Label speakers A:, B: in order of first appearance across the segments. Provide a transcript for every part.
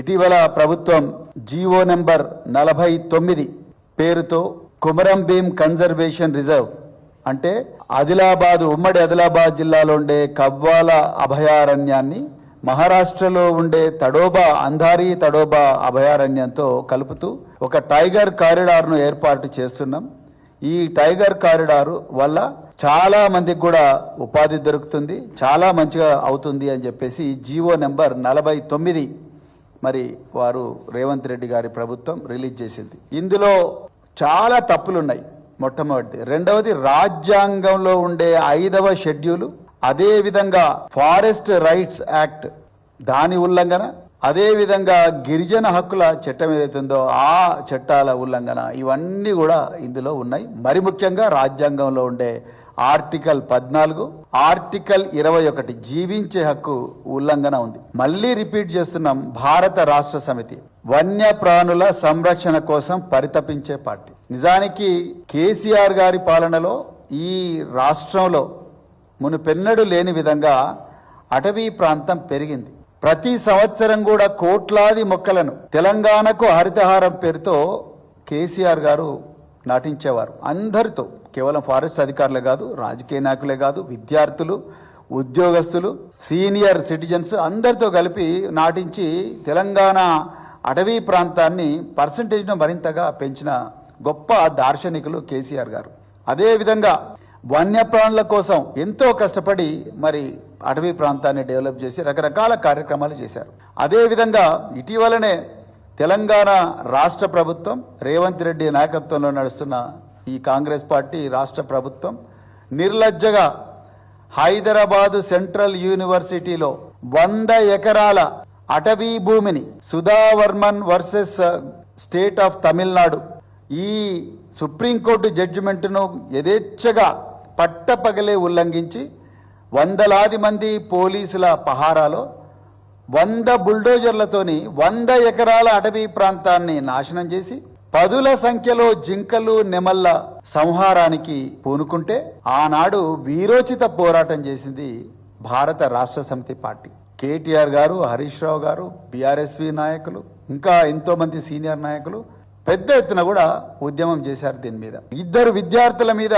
A: ఇటీవల ప్రభుత్వం GO number 49 పేరుతో కుమరం భీం కన్జర్వేషన్ రిజర్వ్ అంటే ఉమ్మడి ఆదిలాబాద్ జిల్లాలో ఉండే కవ్వాల అభయారణ్యాన్ని మహారాష్ట్రలో ఉండే అంధారీ తడోబా అభయారణ్యంతో కలుపుతూ ఒక టైగర్ కారిడార్ను ఏర్పాటు చేస్తున్నాం. ఈ టైగర్ కారిడార్ వల్ల చాలా మందికి కూడా ఉపాధి దొరుకుతుంది, చాలా మంచిగా అవుతుంది అని చెప్పేసి జీవో నెంబర్ 49 మరి వారు రేవంత్ రెడ్డి గారి ప్రభుత్వం రిలీజ్ చేసింది. ఇందులో చాలా తప్పులున్నాయి. మొట్టమొదటిది. రెండవది, రాజ్యాంగంలో ఉండే 5వ షెడ్యూలు, అదే విధంగా ఫారెస్ట్ రైట్స్ యాక్ట్ దాని ఉల్లంఘన, అదే విధంగా గిరిజన హక్కుల చట్టం ఏదైతుందో ఆ చట్టాల ఉల్లంఘన, ఇవన్నీ కూడా ఇందులో ఉన్నాయి. మరి ముఖ్యంగా రాజ్యాంగంలో ఉండే ఆర్టికల్ 14, ఆర్టికల్ 21 జీవించే హక్కు ఉల్లంఘన ఉంది. మళ్ళీ రిపీట్ చేస్తున్నాం, భారత రాష్ట్ర సమితి వన్యప్రాణుల సంరక్షణ కోసం పరితపించే పార్టీ. నిజానికి కేసీఆర్ గారి పాలనలో ఈ రాష్ట్రంలో మునుపెన్నడూ లేని విధంగా అటవీ ప్రాంతం పెరిగింది. ప్రతి సంవత్సరం కూడా కోట్లాది మొక్కలను తెలంగాణకు హరితహారం పేరుతో కేసీఆర్ గారు నాటించేవారు. అందరితో, కేవలం ఫారెస్ట్ అధికారులే కాదు, రాజకీయ నాయకులే కాదు, విద్యార్థులు, ఉద్యోగస్తులు, సీనియర్ సిటిజన్స్ అందరితో కలిపి నాటించి తెలంగాణ అటవీ ప్రాంతాన్ని పర్సంటేజ్ను మరింతగా పెంచిన గొప్ప దార్శనికులు కేసీఆర్ గారు. అదేవిధంగా వన్యప్రాణుల కోసం ఎంతో కష్టపడి మరి అటవీ ప్రాంతాన్ని డెవలప్ చేసి రకరకాల కార్యక్రమాలు చేశారు. అదేవిధంగా ఇటీవలనే తెలంగాణ రాష్ట్ర ప్రభుత్వం రేవంత్ రెడ్డి నాయకత్వంలో నడుస్తున్న ఈ కాంగ్రెస్ పార్టీ రాష్ట్ర ప్రభుత్వం నిర్లజ్జగా హైదరాబాదు సెంట్రల్ యూనివర్సిటీలో 100 ఎకరాల అటవీ భూమిని సుధావర్మన్ వర్సెస్ స్టేట్ ఆఫ్ తమిళనాడు ఈ సుప్రీంకోర్టు జడ్జిమెంట్ను యథేచ్ఛగా పట్టపగలే ఉల్లంఘించి వందలాది మంది పోలీసుల పహారాలో 100 బుల్డోజర్లతోని 100 ఎకరాల అటవీ ప్రాంతాన్ని నాశనం చేసి పదుల సంఖ్యలో జింకలు, నెమళ్ల సంహారానికి పూనుకుంటే ఆనాడు వీరోచిత పోరాటం చేసింది భారత రాష్ట్ర సమితి పార్టీ. కేటీఆర్ గారు, హరీష్ రావు గారు, బీఆర్ఎస్వి నాయకులు, ఇంకా ఎంతో మంది సీనియర్ నాయకులు పెద్ద ఎత్తున కూడా ఉద్యమం చేశారు. దీని మీద 2 విద్యార్థుల మీద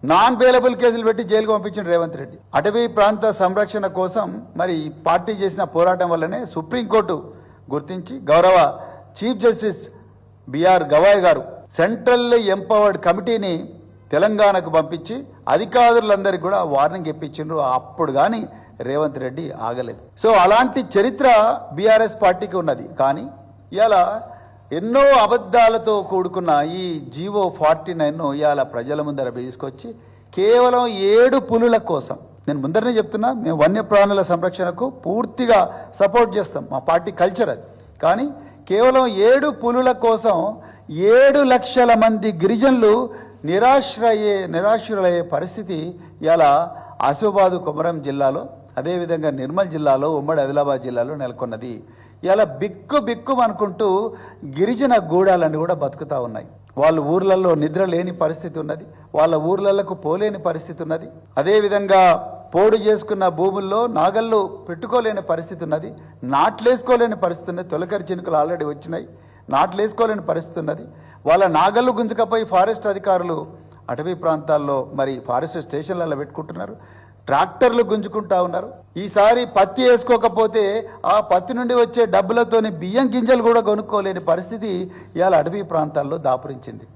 A: నాన్ బెయిలబుల్ కేసులు పెట్టి జైలుకు పంపించిన రేవంత్ రెడ్డి. అటవీ ప్రాంత సంరక్షణ కోసం మరి పార్టీ చేసిన పోరాటం వల్లనే సుప్రీంకోర్టు గుర్తించి గౌరవ చీఫ్ జస్టిస్ బిఆర్ గవాయ్ గారు సెంట్రల్ ఎంపవర్డ్ కమిటీని తెలంగాణకు పంపించి అధికారులందరికీ కూడా వార్నింగ్ ఇప్పించిండ్రు. అప్పుడు కానీ రేవంత్ రెడ్డి ఆగలేదు. సో అలాంటి చరిత్ర బీఆర్ఎస్ పార్టీకి ఉన్నది. కానీ ఇలా ఎన్నో అబద్ధాలతో కూడుకున్న ఈ జీవో 49ను ఇవాళ ప్రజల ముందర తీసుకొచ్చి కేవలం 7 పులుల కోసం, నేను ముందరనే చెప్తున్నా, మేము వన్యప్రాణుల సంరక్షణకు పూర్తిగా సపోర్ట్ చేస్తాం, మా పార్టీ కల్చర్ అది. కానీ కేవలం 7 పులుల కోసం 7 లక్షల మంది గిరిజనులు నిరాశ్రులయ్యే పరిస్థితి ఇలా ఆసిఫాబాదు కొమరం జిల్లాలో, అదేవిధంగా నిర్మల్ జిల్లాలో, ఉమ్మడి ఆదిలాబాద్ జిల్లాలో నెలకొన్నది. ఇలా బిక్కు అనుకుంటూ గిరిజన గూడాలన్నీ కూడా బతుకుతూ ఉన్నాయి. వాళ్ళ ఊర్లలో నిద్ర లేని పరిస్థితి ఉన్నది, వాళ్ళ ఊర్లకు పోలేని పరిస్థితి ఉన్నది. అదేవిధంగా పోడు చేసుకున్న భూముల్లో నాగళ్ళు పెట్టుకోలేని పరిస్థితి ఉన్నది, నాట్లేసుకోలేని పరిస్థితి ఉన్నది. తొలకరి చినుకలు ఆల్రెడీ వచ్చినాయి, నాట్లేసుకోలేని పరిస్థితి ఉన్నది. వాళ్ళ నాగళ్ళు గుంజుకపోయి ఫారెస్ట్ అధికారులు అటవీ ప్రాంతాల్లో మరి ఫారెస్ట్ స్టేషన్లలో పెట్టుకుంటున్నారు, ట్రాక్టర్లు గుంజుకుంటా ఉన్నారు. ఈసారి పత్తి వేసుకోకపోతే ఆ పత్తి నుండి వచ్చే డబ్బులతోని బియ్యం గింజలు కూడా కొనుక్కోలేని పరిస్థితి ఇవాళ అటవీ ప్రాంతాల్లో దాపురించింది.